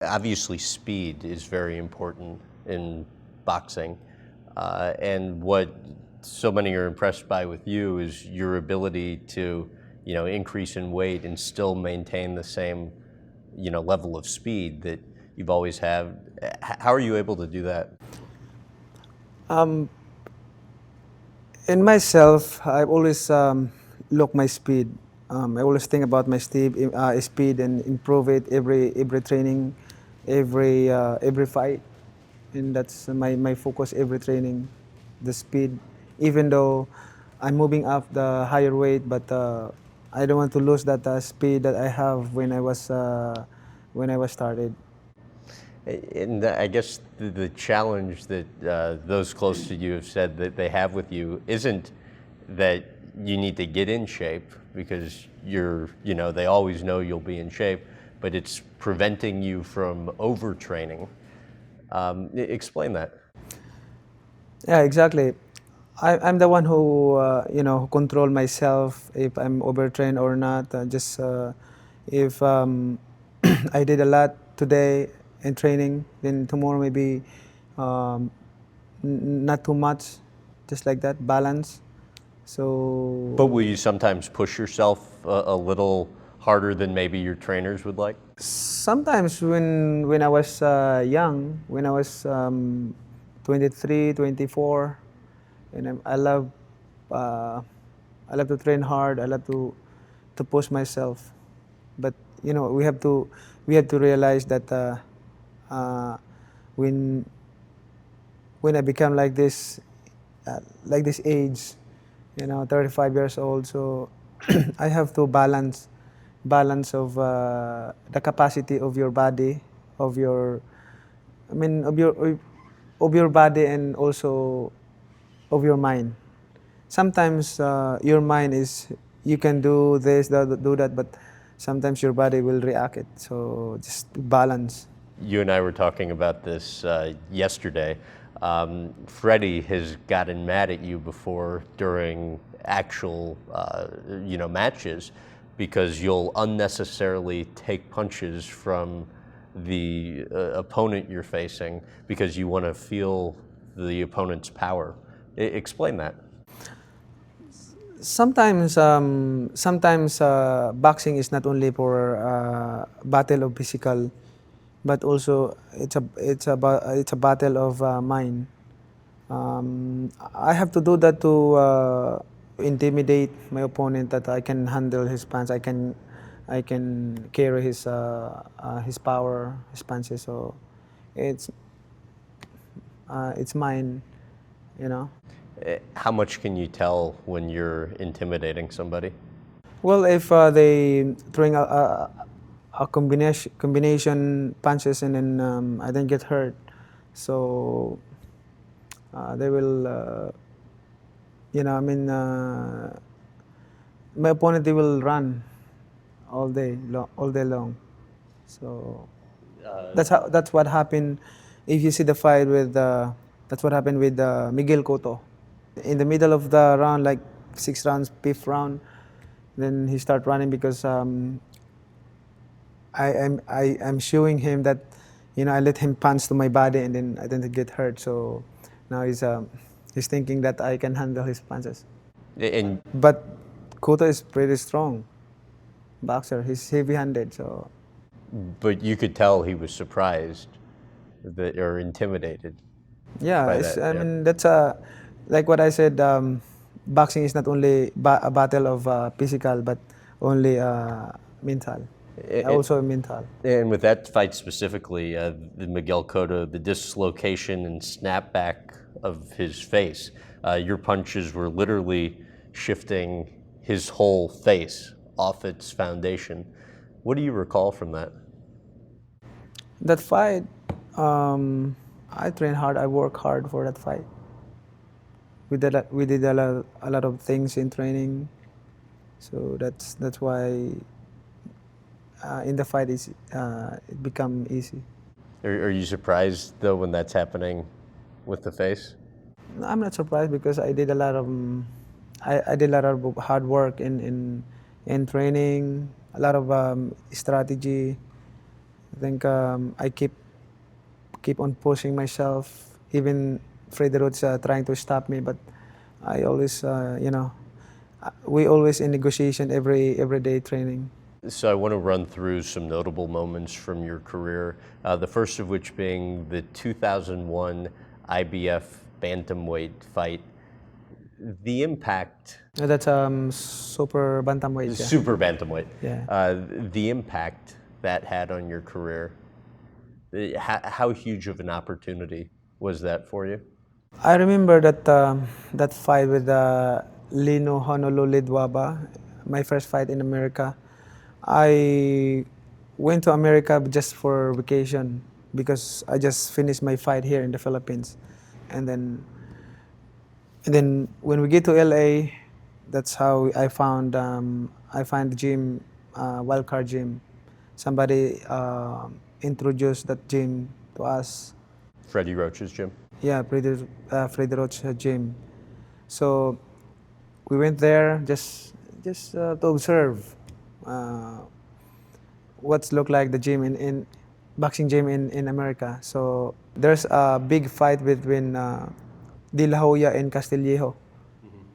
Obviously, speed is very important in boxing. And what so many are impressed by with you is your ability to, increase in weight and still maintain the same, level of speed that you've always had. How are you able to do that? Um, in myself, I've always look my speed. I always think about my speed and improve it every training, every fight, and that's my focus every training, the speed. Even though I'm moving up the higher weight, but I don't want to lose that speed that I have when I was started. And I guess the challenge that those close to you have said that they have with you isn't that you need to get in shape because they always know you'll be in shape, but it's preventing you from overtraining. Explain that. Yeah, exactly. I'm the one who who control myself if I'm overtrained or not. Just if I did a lot today in training, then tomorrow maybe um, not too much, just like that balance. But So will you sometimes push yourself a little harder than maybe your trainers would like? sometimes when I was young, when I was 23, 24, and uh, I love to train hard. I love to push myself. But we have to realize that uh, when when I become like this age, 35 years old, so I have to balance of the capacity of your body, of your I mean of your body and also of your mind. Sometimes your mind is you can do this, do that, but sometimes your body will react it. So just balance. You and I were talking about this yesterday. Freddie has gotten mad at you before during actual, matches because you'll unnecessarily take punches from the opponent you're facing because you want to feel the opponent's power. Explain that. Sometimes boxing is not only for battle of physical, but also it's a battle of mind. I have to do that to intimidate my opponent that I can handle his punch. I can carry his power, his punches. So it's it's mine, you know. How much can you tell when you're intimidating somebody? Well, if they throwing a combination punches and then I don't get hurt, so they will, I mean, my opponent they will run all day long. So that's what happened. If you see the fight with that's what happened with Miguel Cotto. In the middle of the round, like 6 rounds, fifth round, then he start running because I'm showing him that I let him punch to my body and then I didn't get hurt. So now he's thinking that I can handle his punches. And But Cotto is pretty strong boxer. He's heavy-handed, so but you could tell he was surprised that or intimidated yeah. by It's, that. I Yeah. mean that's like what I said. Boxing is not only a battle of physical, but only mental. It, Also mental. and with that fight specifically, the Miguel Cotto, the dislocation and snapback of his face, your punches were literally shifting his whole face off its foundation. What do you recall from that? That fight, I train hard. I work hard for that fight. We did a lot of things in training, so that's why in the fight it become easy. Are you surprised though when that's happening with the face? I'm not surprised because I did a lot of hard work in training, a lot of strategy, I think I keep on pushing myself. Even Freddie Roach trying to stop me, but I always, we always in negotiation every day training. So I want to run through some notable moments from your career, the first of which being the 2001 IBF bantamweight fight. The impact. That's super bantamweight. Yeah. Super bantamweight. Yeah. The impact that had on your career. How huge of an opportunity was that for you? I remember that fight with Lino Honolulu Lidwaba, my first fight in America. I went to America just for vacation because I just finished my fight here in the Philippines, and then when we get to LA, that's how I find the gym, Wildcard Gym. Somebody introduced that gym to us. Freddie Roach's gym? Yeah, Freddie Roach gym. So we went there just to observe what's look like the gym in boxing gym in America. So there's a big fight between De La Hoya and Castillejo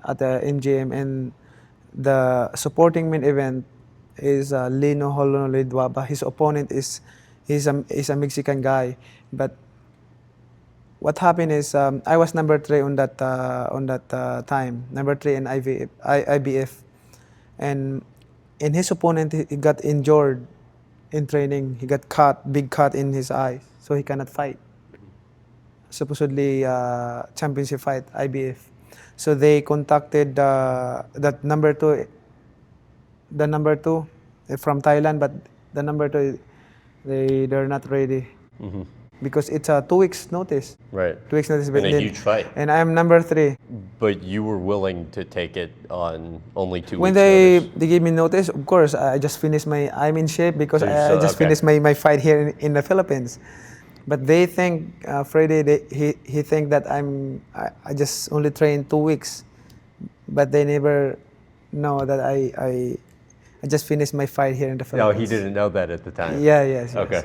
at the MGM, and the supporting main event is Lino Holonolidwaba. His opponent is a Mexican guy, but what happened is I was number 3 on that time, number 3 in IBF, and his opponent he got injured in training. He got big cut in his eye, so he cannot fight. Supposedly championship fight IBF. So they contacted that number 2, the number 2 from Thailand, but the number 2 they're not ready. Mm-hmm. Because it's a 2 weeks notice. Right. 2 weeks notice. In a huge fight. And I'm number 3. But you were willing to take it on only 2 When weeks notice. they gave me notice, of course, I just finished I'm in shape because So I just okay. finished my fight here in the Philippines. But they think, Freddie, he think that I just only trained 2 weeks. But they never know that I just finished my fight here in the Philippines. No, he didn't know that at the time. Yeah, yes. Okay,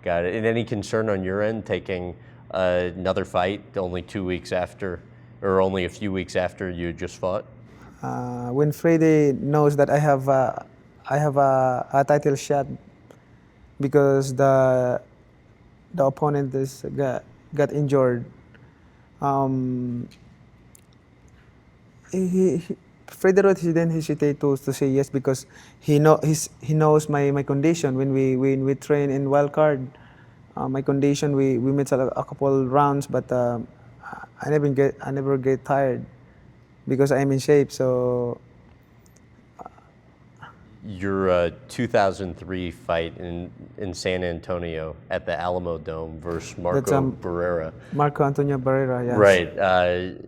got it. And any concern on your end taking another fight only 2 weeks after, or only a few weeks after you had just fought? When Freddie knows that I have a title shot because the opponent got injured, Freddie Roach didn't hesitate to say yes because he knows my condition. When we train in Wildcard, my condition, we made a couple rounds, but I never get tired because I'm in shape. So Your 2003 fight in San Antonio at the Alamo Dome versus Marco Barrera. Marco Antonio Barrera, yes. Right.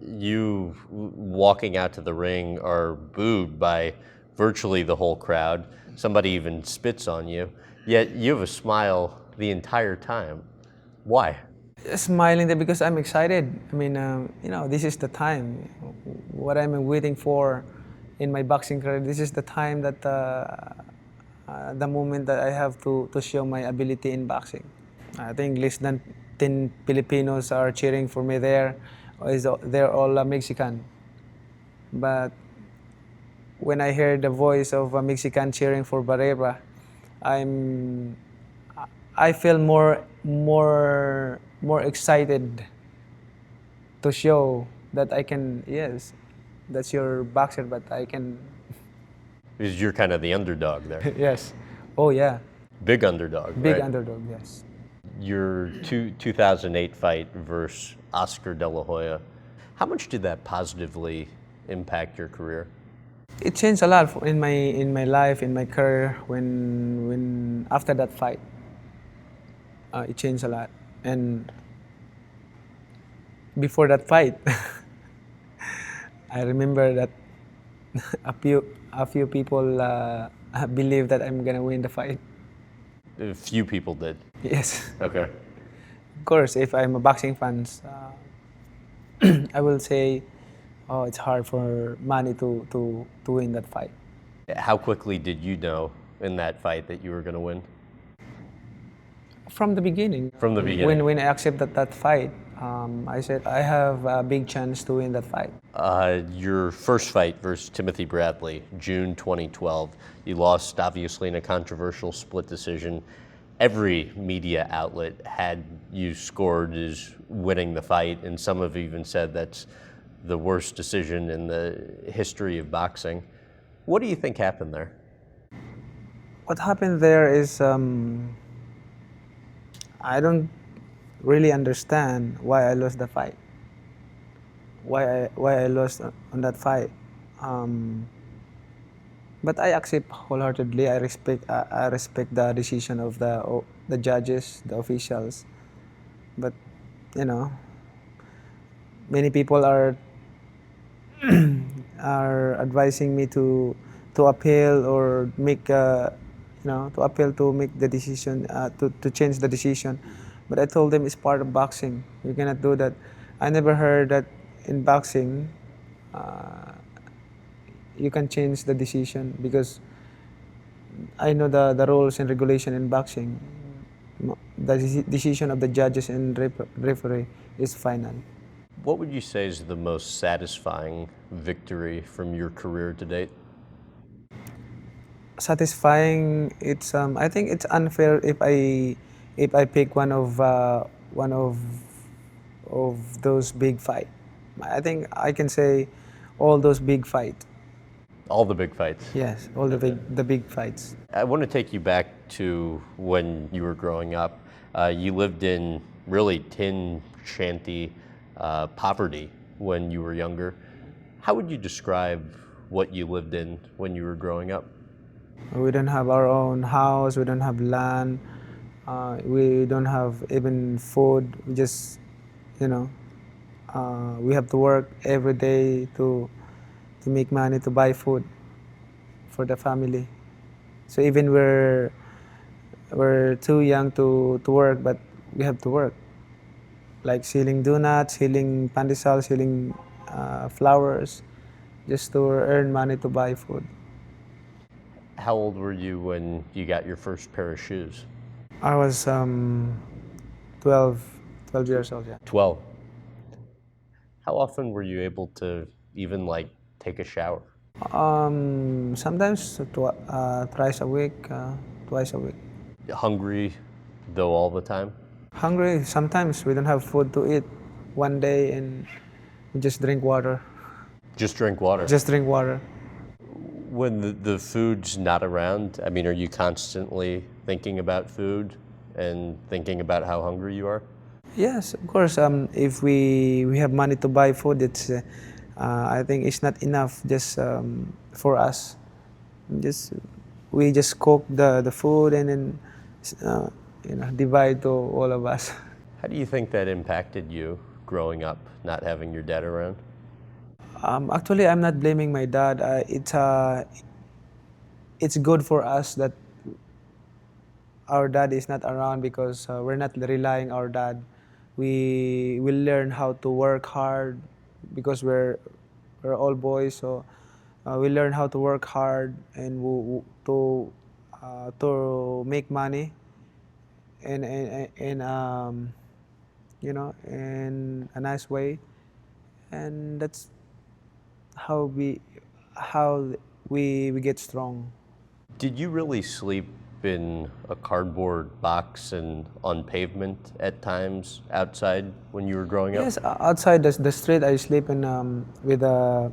You walking out to the ring are booed by virtually the whole crowd. Somebody even spits on you. Yet you have a smile the entire time. Why? Smiling there because I'm excited. I mean, this is the time. What I'm waiting for in my boxing career, this is the time that the moment that I have to show my ability in boxing. I think less than 10 Filipinos are cheering for me there. They're all Mexican. But when I hear the voice of a Mexican cheering for Barrera, I feel more excited to show that I can. Yes, that's your boxer, but I can. Because you're kind of the underdog there. Yes. Oh yeah. Big underdog. Big right? underdog. Yes. Your 2008 fight versus Oscar De La Hoya. How much did that positively impact your career? It changed a lot in my life, in my career. When after that fight, it changed a lot. And before that fight, I remember that a few people believe that I'm gonna win the fight. A few people did. Yes. Okay. Of course, if I'm a boxing fan, I will say, oh, it's hard for Manny to win that fight. How quickly did you know in that fight that you were going to win? From the beginning. From the beginning. When I accepted that fight, I said I have a big chance to win that fight. Your first fight versus Timothy Bradley, June 2012, you lost obviously in a controversial split decision. Every media outlet had you scored as winning the fight, and some have even said that's the worst decision in the history of boxing. What do you think happened there? What happened there is I don't really understand why I lost the fight. Why I lost on that fight. But I accept wholeheartedly. I respect the decision of the judges, the officials. But you know, many people are advising me to appeal or make to appeal to make the decision to change the decision. But I told them it's part of boxing. You cannot do that. I never heard that in boxing you can change the decision, because I know the rules and regulation in boxing. The decision of the judges and referee is final. What would you say is the most satisfying victory from your career to date? Satisfying. It's I think it's unfair if I pick one of those big fight. I think I can say all those big fight. All the big fights. Yes, all the big fights. I want to take you back to when you were growing up. You lived in really tin shanty poverty when you were younger. How would you describe what you lived in when you were growing up? We don't have our own house. We don't have land. We don't have even food. We just, we have to work every day to make money to buy food for the family. So even we're too young to work, but we have to work. Like selling donuts, selling pandesal, selling flowers, just to earn money to buy food. How old were you when you got your first pair of shoes? I was 12 years old, yeah. 12. How often were you able to even take a shower? Sometimes thrice a week, twice a week. Hungry though all the time? Hungry, sometimes we don't have food to eat one day and we just drink water. Just drink water? Just drink water. When the food's not around, I mean, are you constantly thinking about food and thinking about how hungry you are? Yes, of course. If we have money to buy food, it's I think it's not enough just for us. We just cook the food and then divide to all of us. How do you think that impacted you growing up, not having your dad around? Actually, I'm not blaming my dad. It's good for us that our dad is not around, because we're not relying our dad. We will learn how to work hard, because we're all boys. So we learn how to work hard and to make money in in a nice way, and that's how we get strong. Did you really sleep in a cardboard box and on pavement at times outside when you were growing up? Yes, outside the street, I sleep in with the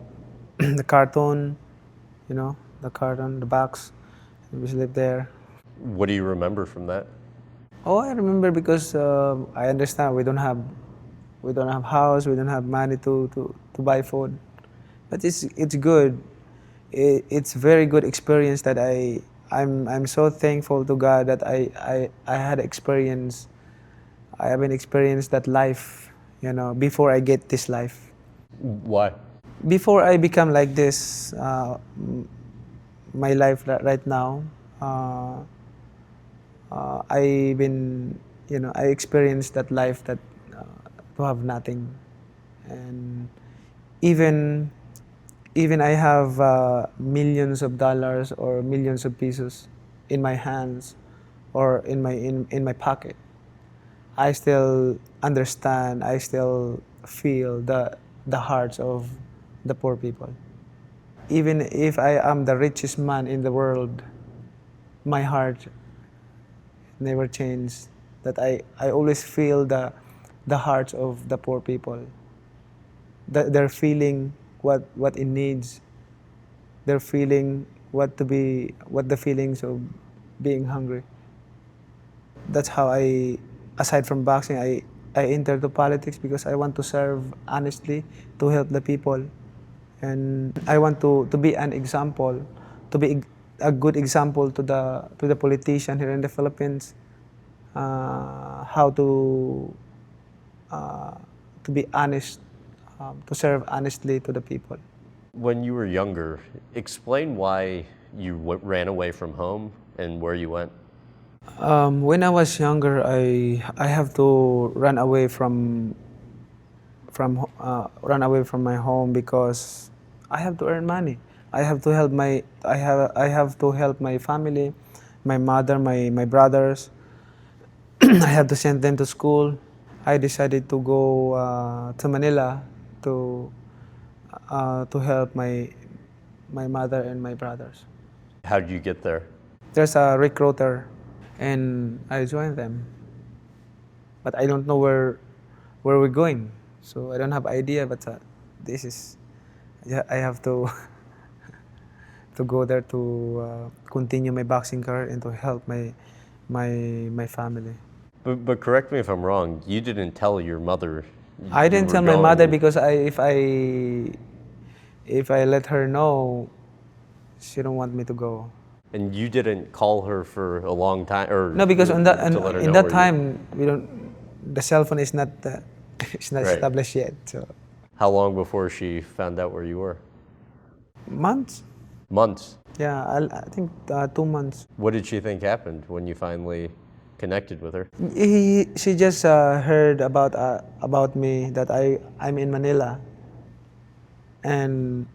carton, the box. We sleep there. What do you remember from that? Oh, I remember, because I understand we don't have house, we don't have money to buy food, but it's good. It's very good experience that I'm so thankful to God that I had experience. I haven't experienced that life, before I get this life. Why? Before I become like this, my life right now, I experienced that life that to have nothing, and even I have millions of dollars or millions of pesos in my hands, or in my pocket, I still understand, I still feel the hearts of the poor people. Even if I am the richest man in the world, my heart never changed. That I always feel the hearts of the poor people. That they're feeling what it needs. They're feeling what the feelings of being hungry. That's how aside from boxing, I entered to politics because I want to serve honestly, to help the people, and I want to be an example, to be a good example to the politician here in the Philippines, how uh, to be honest, to serve honestly to the people. When you were younger, explain why you ran away from home and where you went. When I was younger, I have to run away from my home because I have to earn money. I have to help my family, my mother, my brothers. I have to send them to school. I decided to go to Manila to to help my mother and my brothers. How did you get there? There's a recruiter, and I joined them, but I don't know where we're going. So I don't have idea, but this is, yeah, I have to to go there to continue my boxing career and to help my family. But correct me if I'm wrong, you didn't tell your mother I you didn't were tell my mother going, because if I let her know, she don't want me to go. and you didn't call her for a long time, or No, because on that to let her in know that where you. time we don't, the cell phone is not is not Right. established yet. So How long before she found out where you were? months. Months. Yeah, I think 2 months. What did she think happened when you finally connected with her? She just heard about me that I'm in Manila, and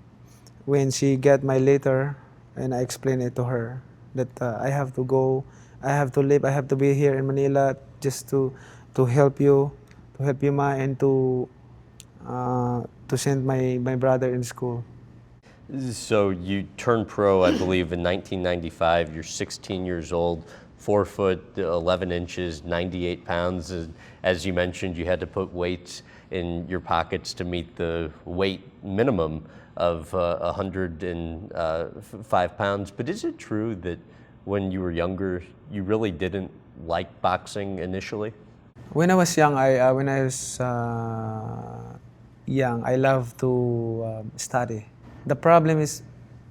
when she get my letter, and I explained it to her that I have to go, I have to live, I have to be here in Manila just to help you ma, and to send my brother in school. So you turned pro, I believe, in 1995. You're 16 years old, 4 foot 11 inches, 98 pounds. As you mentioned, you had to put weights in your pockets to meet the weight minimum of 105 pounds. But is it true that when you were younger, you really didn't like boxing initially? When I was young, I love to study. The problem is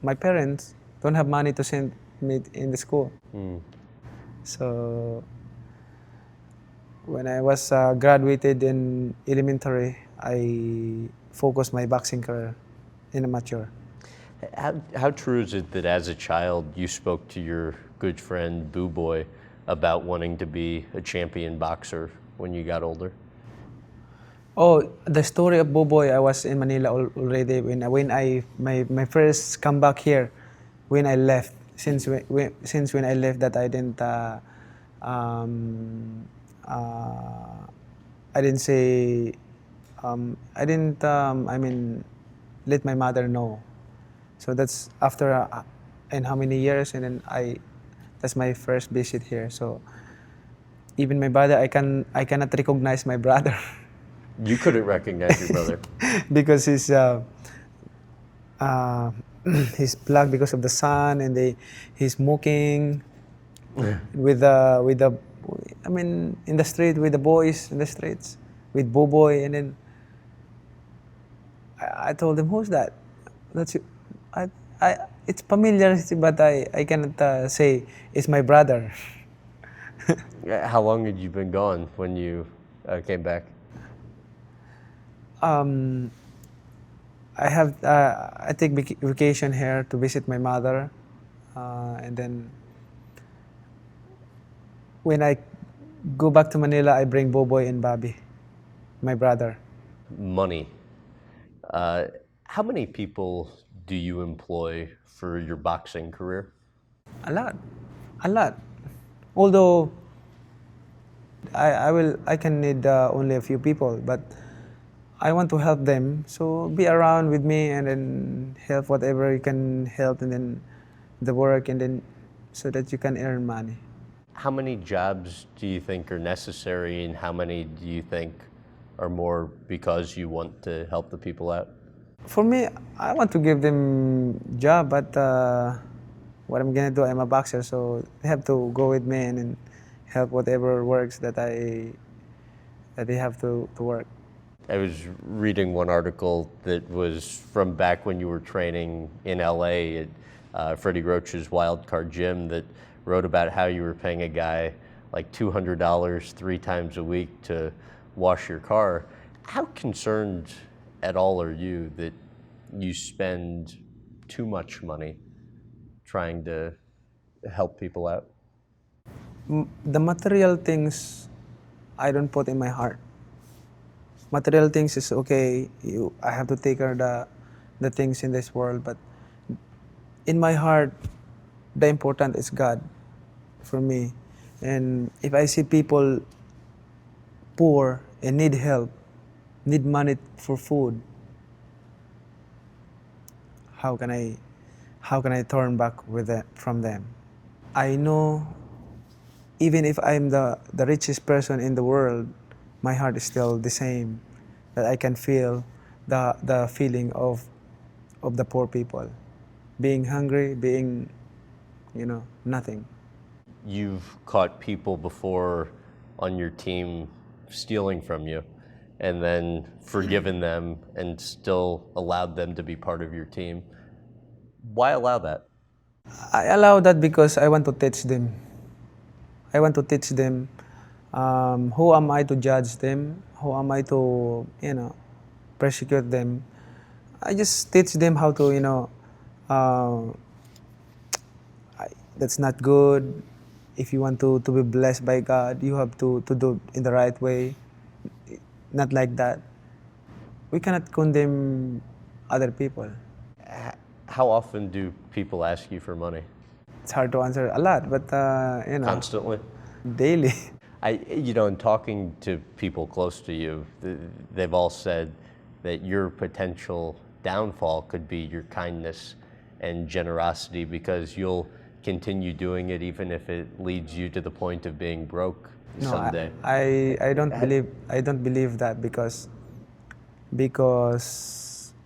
my parents don't have money to send me in the school. So when I was graduated in elementary, I focused my boxing career in amateur. How true is it that as a child you spoke to your good friend Boo Boy about wanting to be a champion boxer when you got older? Oh, the story of Boboy, I was in Manila already when my first comeback here, when I left. Since when I left, that um, uh, I didn't say I didn't I mean let my mother know. So that's after and how many years, and then that's my first visit here. So even my brother, I cannot recognize my brother. You couldn't recognize your brother. Because uh, he's black because of the sun, and he's smoking with the I mean in the street with the boys in the streets with Boboy, and then I told him, who's that? That's you. I it's familiar, but I cannot say it's my brother. How long had you been gone when you came back? um, I take vacation here to visit my mother, and then when I go back to Manila, I bring Boboy and Bobby, my brother. Money. Uh, how many people do you employ for your boxing career? A lot, a lot. Although I can need only a few people, but I want to help them. So be around with me and then help whatever you can help, and then the work, and then so that you can earn money. How many jobs do you think are necessary, and how many do you think are more because you want to help the people out? For me, I want to give them job, but what I'm gonna do, I'm a boxer, so they have to go with me and then help whatever works that they have to work. I was reading one article that was from back when you were training in LA at Freddie Roach's Wild Card Gym, that wrote about how you were paying a guy like $200 3 times a week to wash your car. How concerned at all are you that you spend too much money trying to help people out? The material things I don't put in my heart. Material things is okay. I have to take care of the things in this world, but in my heart, the important is God for me. And if I see people poor and need help, need money for food, how can I turn back from them? I know even if I'm the richest person in the world, my heart is still the same, that I can feel the feeling of the poor people, being hungry, being, nothing. You've caught people before on your team stealing from you and then forgiven them and still allowed them to be part of your team. Why allow that? I allow that because I want to teach them. I want to teach them. Who am I to judge them? Who am I to, persecute them? I just teach them how to, uh, that's not good. If you want to be blessed by God, you have to do in the right way. Not like that. We cannot condemn other people. How often do people ask you for money? It's hard to answer a lot, but Constantly? daily. In talking to people close to you, they've all said that your potential downfall could be your kindness and generosity, because you'll continue doing it even if it leads you to the point of being broke No, someday. I don't believe that because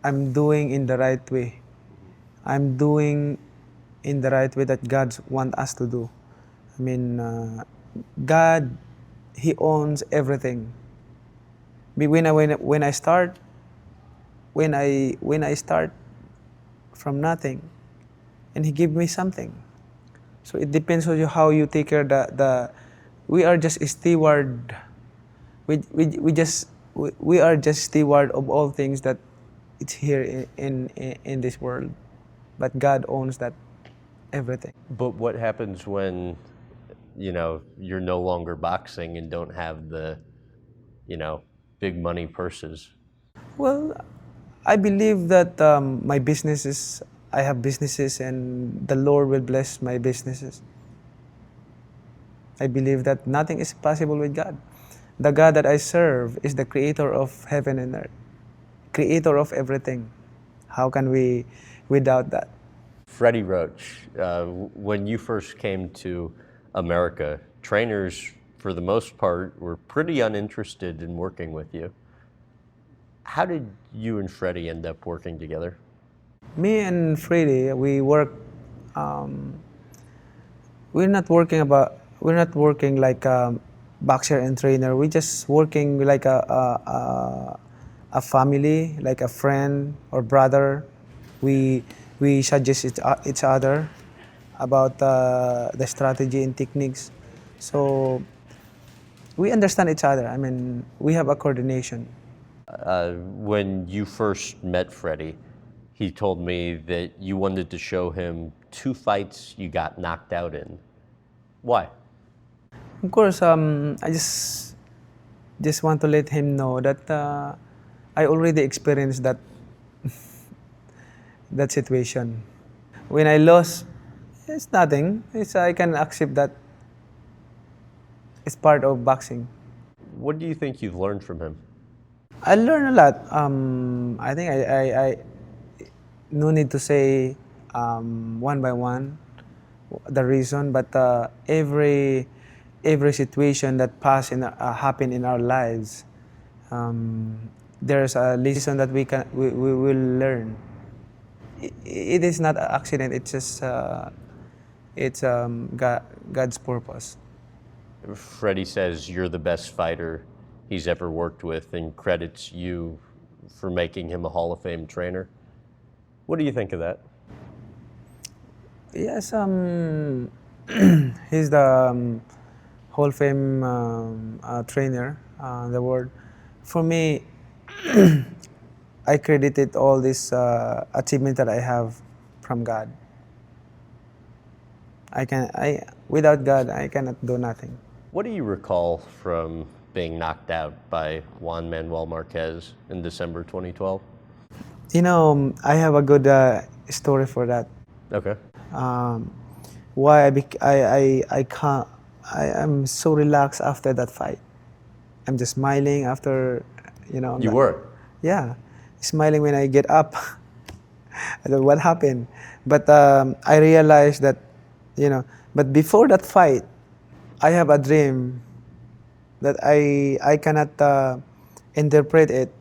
I'm doing in the right way. I'm doing in the right way that God wants us to do. I mean, God, He owns everything. When I start from nothing, and He give me something. So it depends on you how you take care of the. We are just a steward. We are just steward of all things that it's here in this world, but God owns that everything. But what happens when, you're no longer boxing and don't have the, big money purses? Well, I believe that I have businesses, and the Lord will bless my businesses. I believe that nothing is possible with God. The God that I serve is the creator of heaven and earth, creator of everything. How can we without that? Freddie Roach, when you first came to America, trainers, for the most part, were pretty uninterested in working with you. How did you and Freddie end up working together? Me and Freddie, we work. Um, we're not working like a boxer and trainer. We're just working like a family, like a friend or brother. We suggest each other about the strategy and techniques. So we understand each other. I mean, we have a coordination. When you first met Freddie, he told me that you wanted to show him 2 fights you got knocked out in. Why? Of course, I just want to let him know that I already experienced that situation. When I lost, it's nothing. I can accept that. It's part of boxing. What do you think you've learned from him? I learned a lot. I think I no need to say one by one the reason, but every situation that happen in our lives, there's a lesson that we will learn. It is not an accident. It's just God's purpose. Freddie says you're the best fighter he's ever worked with and credits you for making him a Hall of Fame trainer. What do you think of that? Yes, he's the Hall of Fame trainer, the word. For me, I credited all this achievement that I have from God. Without God, I cannot do nothing. What do you recall from being knocked out by Juan Manuel Marquez in December 2012? You know, I have a good story for that. Okay. Why I can't. I am so relaxed after that fight. I'm just smiling after, you know. You were? Yeah, smiling when I get up. I don't know what happened, but I realized that, you know. But before that fight, I have a dream that I cannot interpret it,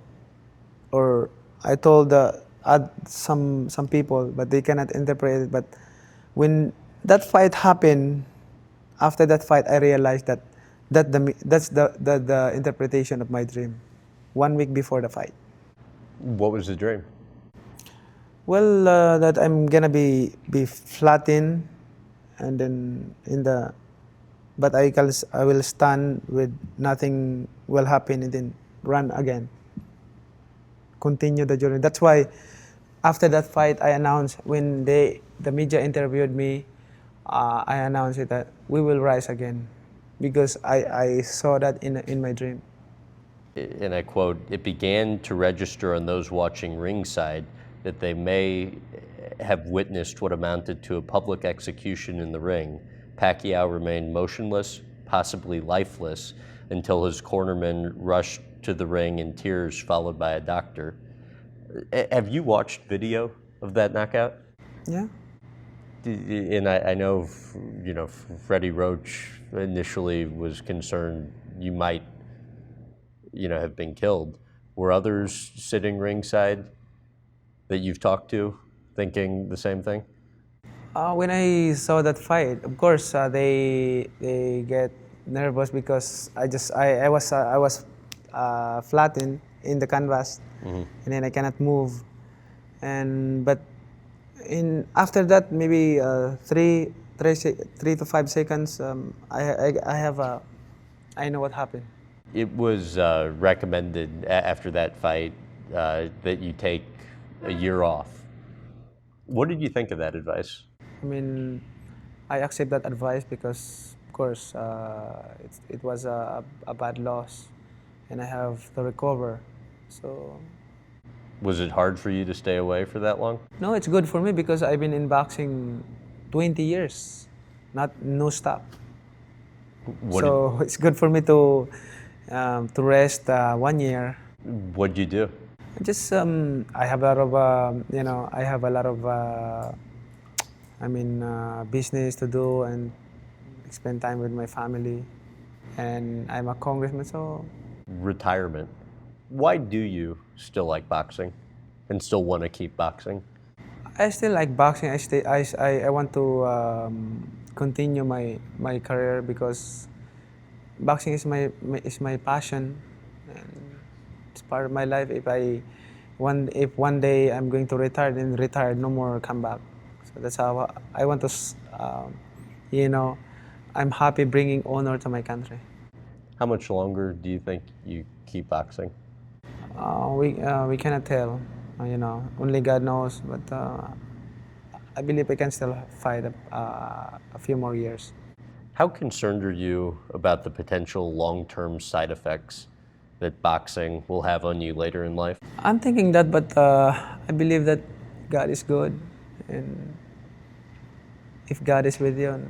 or I told some people, but they cannot interpret it. But when that fight happened, after that fight, I realized that's the interpretation of my dream. 1 week before the fight. What was the dream? Well, that I'm gonna be flattened, and then but I will stand with nothing will happen, and then run again. Continue the journey. That's why after that fight, I announced when the media interviewed me, I announced it that we will rise again, because I saw that in my dream. And I quote, "It began to register on those watching ringside that they may have witnessed what amounted to a public execution in the ring. Pacquiao remained motionless, possibly lifeless, until his cornerman rushed to the ring in tears, followed by a doctor." Have you watched video of that knockout? Yeah. And I know, you know, Freddie Roach initially was concerned you might, you know, have been killed. Were others sitting ringside that you've talked to thinking the same thing? When I saw that fight, of course, they get nervous because I was flattened in the canvas, and then I cannot move. But after that, maybe 3 to 5 seconds, I know what happened. It was recommended after that fight that you take a year off. What did you think of that advice? I mean, I accept that advice because, of course, it was a bad loss, and I have to recover. So. Was it hard for you to stay away for that long? No, it's good for me because I've been in boxing 20 years, no stop. So it's good for me to rest 1 year. What'd you do? Just I have a lot of business to do and spend time with my family, and I'm a congressman, so. Retirement. Why do you still like boxing and still want to keep boxing? I still like boxing. I want to continue my career because boxing is my passion, and it's part of my life. If one day I'm going to retire, then retire, no more come back. So that's how I want to. I'm happy bringing honor to my country. How much longer do you think you keep boxing? We cannot tell. Only God knows. But I believe I can still fight a few more years. How concerned are you about the potential long-term side effects that boxing will have on you later in life? I'm thinking that, but I believe that God is good, and if God is with you,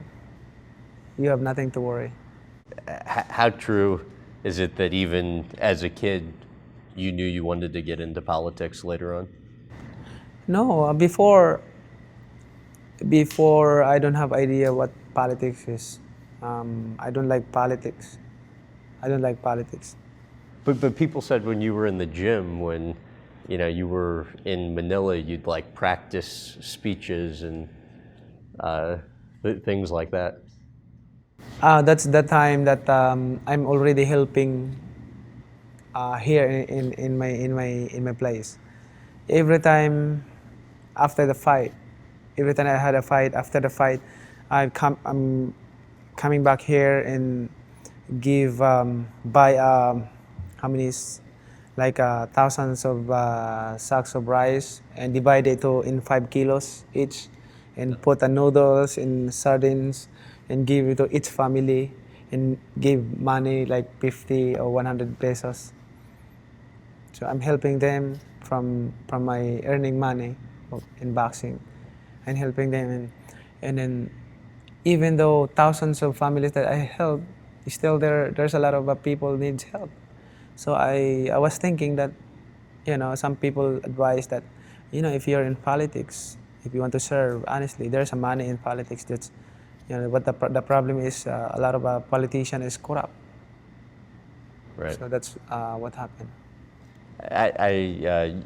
you have nothing to worry. How true is it that even as a kid, you knew you wanted to get into politics later on? No, before I don't have idea what politics is. I don't like politics. I don't like politics. But people said when you were in the gym, when you were in Manila, you'd like practice speeches and uh, things like that. That's the time that I'm already helping here in my place. Every time after the fight, every time I had a fight, after the fight, I'm coming back here and give buy how many like thousands of sacks of rice and divide it in 5 kilos each, and put the noodles in sardines and give it to each family and give money like 50 or 100 pesos. So I'm helping them from my earning money in boxing, and helping them, and then even though thousands of families that I help, still there's a lot of people needs help. So I was thinking that some people advise that if you're in politics, if you want to serve honestly, there's a money in politics. That's but the problem is a lot of politician is corrupt. Right. So that's what happened.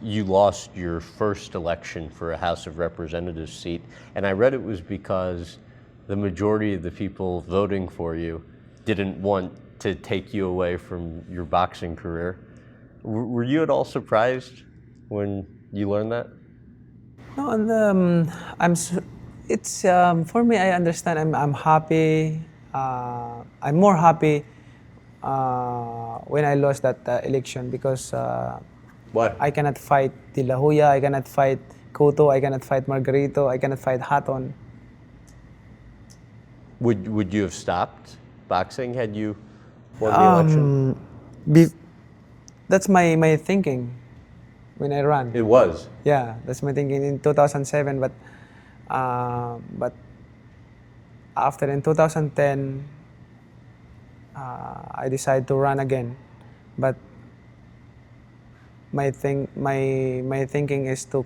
You lost your first election for a House of Representatives seat, and I read it was because the majority of the people voting for you didn't want to take you away from your boxing career. Were you at all surprised when you learned that? No, and it's for me. I understand. I'm happy. I'm more happy when I lost that election, because Why? I cannot fight De La Hoya, I cannot fight Cotto, I cannot fight Margarito, I cannot fight Hatton. Would you have stopped boxing had you won the election? Be- that's my thinking when I ran. It was. Yeah, that's my thinking in 2007. But after in 2010, I decided to run again. But my thinking is to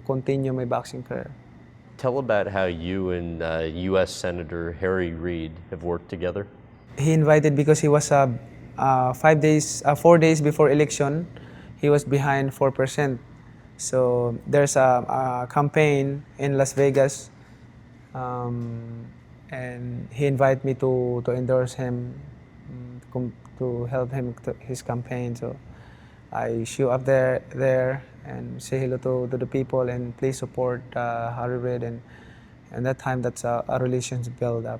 continue my boxing career. Tell about how you and U.S. Senator Harry Reid have worked together. He invited because he was 4 days before election. He was behind 4%. So there's a campaign in Las Vegas, and he invited me to endorse him, to help him to his campaign. So I show up there and say hello to the people, and please support Harry Reid, and that time that's a relationship build up.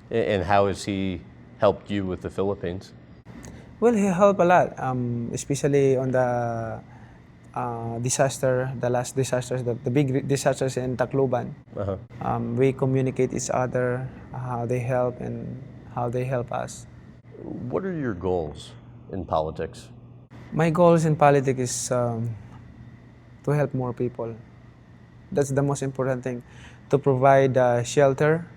And how has he helped you with the Philippines? Well, he helped a lot, especially on the disaster, the last disasters, the big disasters in Tacloban. Uh-huh. We communicate each other, how they help and how they help us. What are your goals in politics? My goals in politics is to help more people. That's the most important thing. To provide shelter,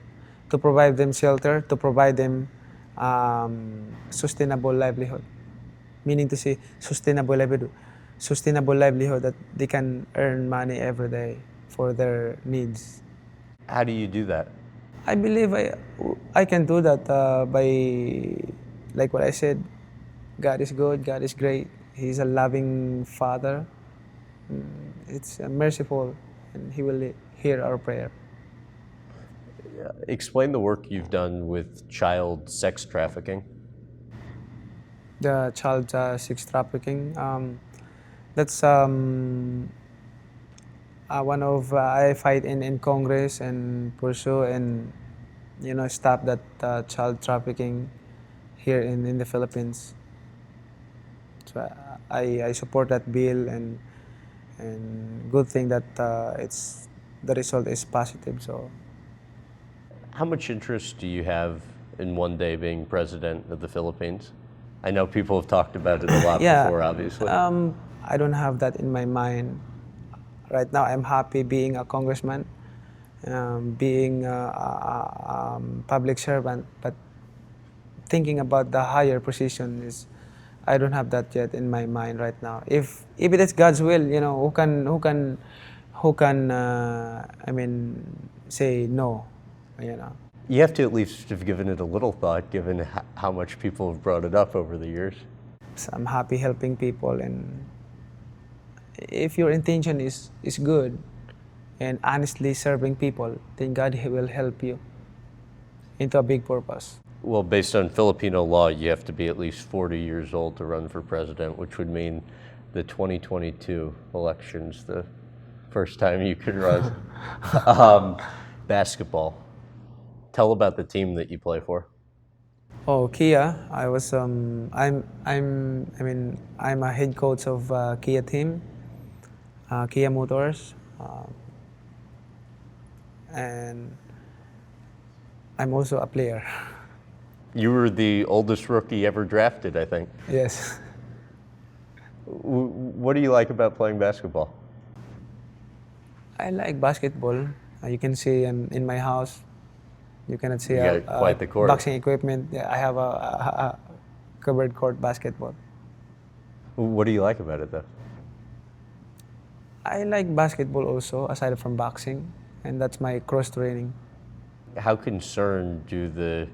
to provide them shelter, to provide them sustainable livelihood. Meaning to say sustainable livelihood that they can earn money every day for their needs. How do you do that? I believe I can do that by, like what I said, God is good, God is great. He's a loving Father. It's merciful, and He will hear our prayer. Explain the work you've done with child sex trafficking. The child sex trafficking, that's one of I fight in Congress and pursue and stop that child trafficking here in the Philippines. So I support that bill, and good thing that it's the result is positive. So How much interest do you have in one day being president of the Philippines? I know people have talked about it a lot yeah, before, obviously. I don't have that in my mind right now. I'm happy being a congressman, being a public servant, but thinking about the higher position is, I don't have that yet in my mind right now. If it is God's will, who can I mean say no, you know. You have to at least have given it a little thought, given how much people have brought it up over the years. So I'm happy helping people, and if your intention is good and honestly serving people, then God will help you into a big purpose. Well, based on Filipino law, you have to be at least 40 years old to run for president, which would mean the 2022 election's the first time you could run. Basketball. Tell about the team that you play for. Oh, Kia. I'm a head coach of Kia team, Kia Motors, and I'm also a player. You were the oldest rookie ever drafted, I think. Yes. What do you like about playing basketball? I like basketball. You can see in my house. You cannot see You got quite the court. Boxing equipment. Yeah, I have a covered court basketball. What do you like about it, though? I like basketball also, aside from boxing, and that's my cross training. How concerned do the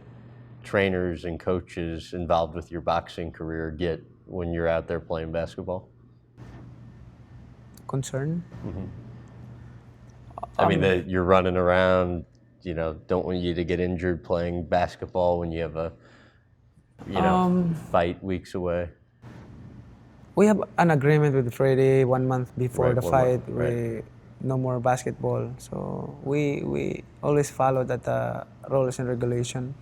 trainers and coaches involved with your boxing career get when you're out there playing basketball? Concern? I mean, that you're running around, don't want you to get injured playing basketball when you have a, fight weeks away. We have an agreement with Freddie 1 month before Right, the 1 fight. month, right. No more basketball. So we always follow that rules and regulation.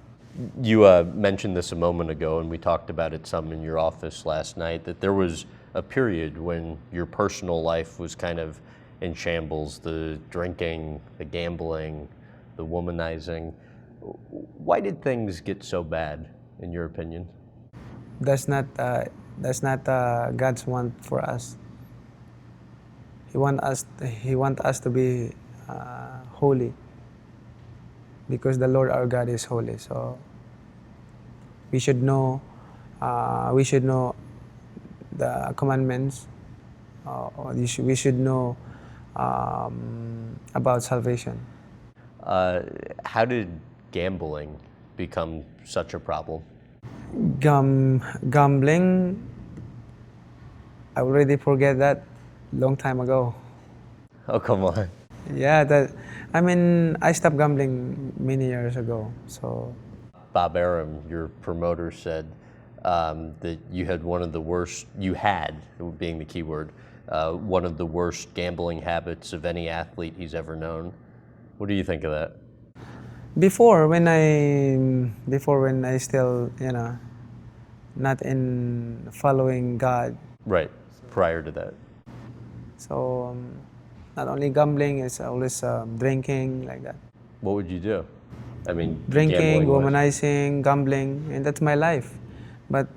You mentioned this a moment ago, and we talked about it some in your office last night, that there was a period when your personal life was kind of in shambles, the drinking, the gambling, the womanizing. Why did things get so bad, in your opinion? That's not God's want for us. He want us to be holy, because the Lord our God is holy. So we should know the commandments. We should know about salvation. How did gambling become such a problem? Gambling, I already forget that long time ago. Oh, come on. Yeah, I stopped gambling many years ago. So Bob Arum, your promoter, said that you had being the key word, one of the worst gambling habits of any athlete he's ever known. What do you think of that? Before when I still, not in following God. Right, prior to that. So not only gambling, it's always drinking, like that. What would you do? I mean, Drinking, gambling-wise. womanizing, gambling, and that's my life. But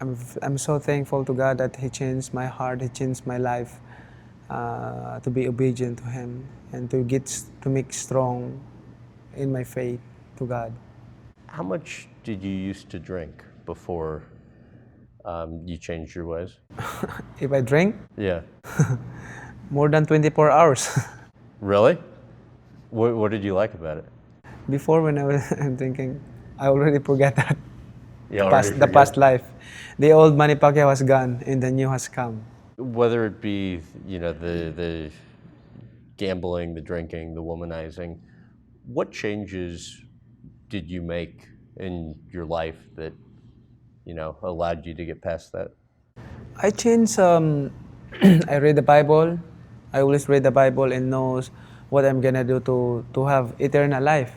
I'm so thankful to God that He changed my heart, He changed my life, to be obedient to Him and to make strong in my faith to God. How much did you used to drink before you changed your ways? If I drink, Yeah. more than 24 hours. Really? What did you like about it? Before, when I'm thinking, I already forget that. You already The forget? past life. The old Manny Pacquiao has gone and the new has come. Whether it be, the gambling, the drinking, the womanizing, what changes did you make in your life that, allowed you to get past that? I changed. I read the Bible. I always read the Bible and knows what I'm gonna do to have eternal life.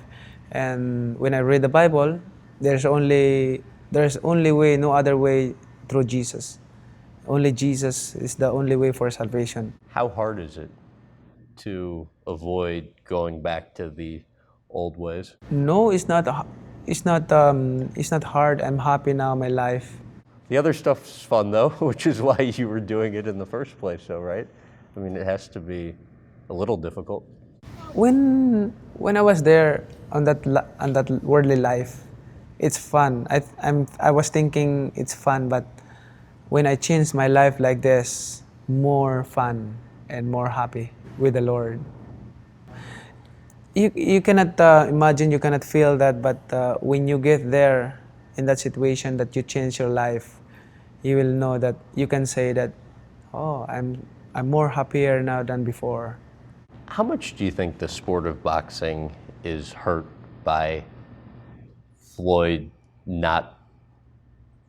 And when I read the Bible, there's only way, no other way, through Jesus. Only Jesus is the only way for salvation. How hard is it to avoid going back to the old ways? No, it's not. It's not hard. I'm happy now. My life. The other stuff's fun, though, which is why you were doing it in the first place, though, right? I mean, it has to be a little difficult. When I was there on that worldly life, it's fun. I was thinking it's fun, but when I changed my life like this, more fun and more happy with the Lord. You cannot imagine, you cannot feel that, but when you get there in that situation that you change your life, you will know that you can say that, oh, I'm more happier now than before. How much do you think the sport of boxing is hurt by Floyd not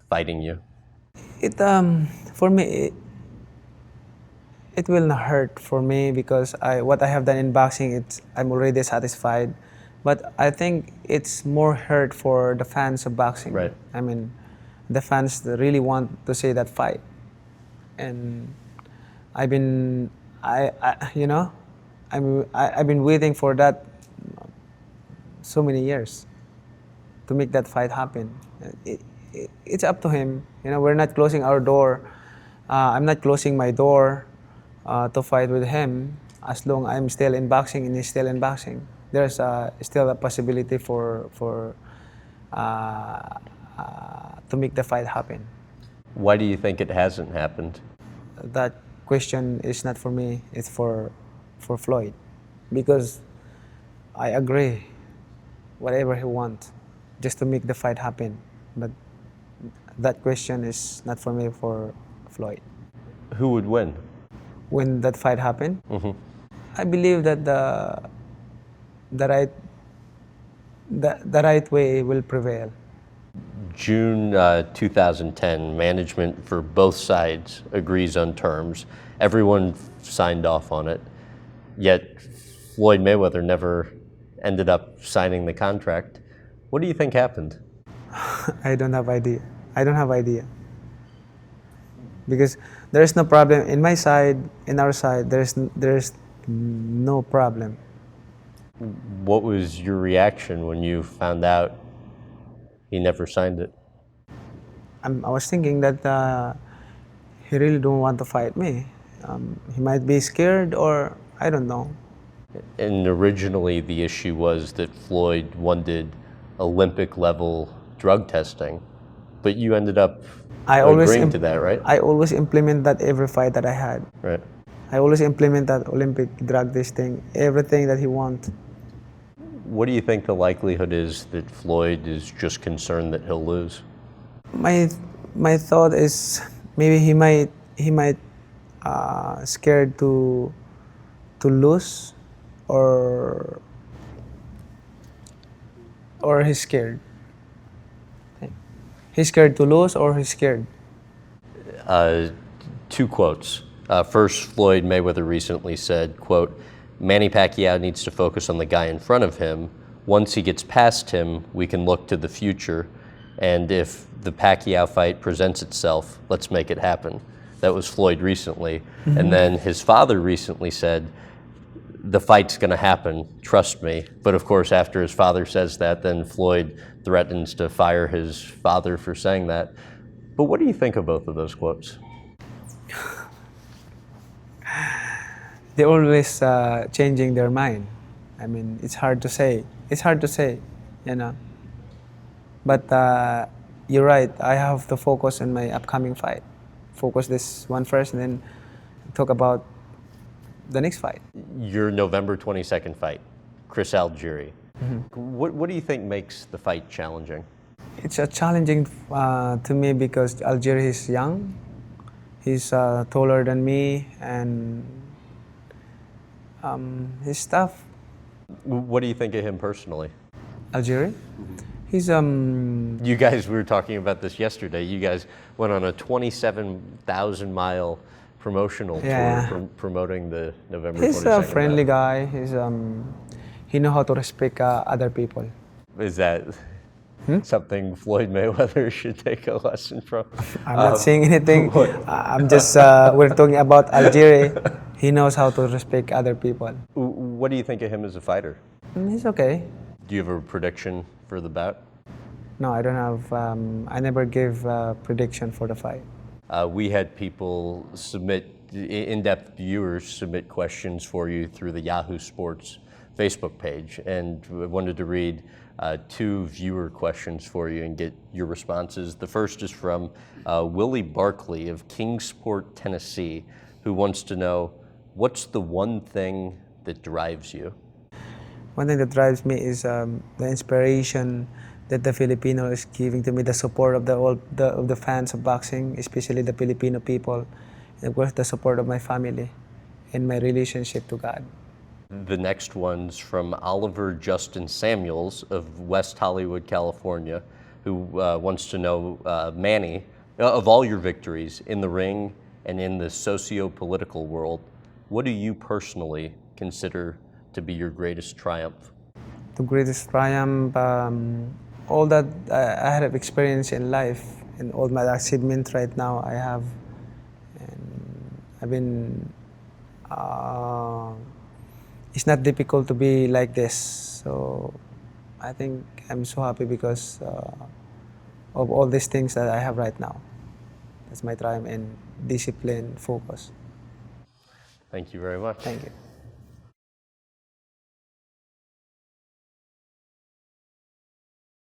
fighting you? It for me it will not hurt for me because what I have done in boxing, I'm already satisfied. But I think it's more hurt for the fans of boxing. Right. I mean, the fans that really want to see that fight, and I've been, you know, I've been waiting for that so many years to make that fight happen. It's up to him. You know, we're not closing our door. I'm not closing my door to fight with him as long I'm still in boxing and he's still in boxing. There's still a possibility for to make the fight happen. Why do you think it hasn't happened? That question is not for me. It's for Floyd, because I agree whatever he wants just to make the fight happen. But that question is not for me, for Floyd. Who would win? When that fight happened, I believe that the right way will prevail. June 2010, management for both sides agrees on terms. Everyone signed off on it. Yet Floyd Mayweather never ended up signing the contract. What do you think happened? I don't have idea. I don't have idea. Because there is no problem in my side, in our side. There's no problem. What was your reaction when you found out he never signed it? I was thinking that he really don't want to fight me. He might be scared, or I don't know. And originally the issue was that Floyd wanted Olympic level drug testing, but you ended up agreeing to that, right? I always implement that every fight that I had. Right. I always implement that Olympic drug testing, everything that he wants. What do you think the likelihood is that Floyd is just concerned that he'll lose? My thought is maybe he might scared to lose, or he's scared. He's scared to lose, or he's scared. Two quotes. First, Floyd Mayweather recently said, quote, "Manny Pacquiao needs to focus on the guy in front of him. Once he gets past him, we can look to the future. And if the Pacquiao fight presents itself, let's make it happen." That was Floyd recently. And then his father recently said, "The fight's going to happen, trust me." But of course, after his father says that, then Floyd threatens to fire his father for saying that. But what do you think of both of those quotes? They're always changing their mind. I mean, it's hard to say. It's hard to say, you know. But you're right. I have to focus on my upcoming fight. Focus this one first, and then talk about the next fight. Your November 22nd fight, Chris Algieri. What do you think makes the fight challenging? It's challenging to me because Algieri is young. He's taller than me, and he's tough. What do you think of him personally? Algieri? He's You guys, we were talking about this yesterday. You guys went on a 27,000 mile promotional tour promoting the November 22nd. He's a friendly guy. He knows how to respect other people. Is that something Floyd Mayweather should take a lesson from? I'm not saying anything. I'm just, we're talking about Algieri. He knows how to respect other people. What do you think of him as a fighter? He's okay. Do you have a prediction for the bout? No, I don't have, I never give a prediction for the fight. We had people submit, in-depth viewers submit questions for you through the Yahoo Sports Facebook page, and I wanted to read two viewer questions for you and get your responses. The first is from Willie Barkley of Kingsport, Tennessee, who wants to know, what's the one thing that drives you? One thing that drives me is the inspiration that the Filipino is giving to me, the support of the fans of boxing, especially the Filipino people, and of course the support of my family and my relationship to God. The next one's from Oliver Justin Samuels of West Hollywood, California, who wants to know, Manny, of all your victories in the ring and in the socio-political world, what do you personally consider to be your greatest triumph? The greatest triumph, all that I have experienced in life and all my achievements right now I have, and I've been, it's not difficult to be like this. So I think I'm so happy because of all these things that I have right now. That's my triumph and discipline, focus. Thank you very much. Thank you.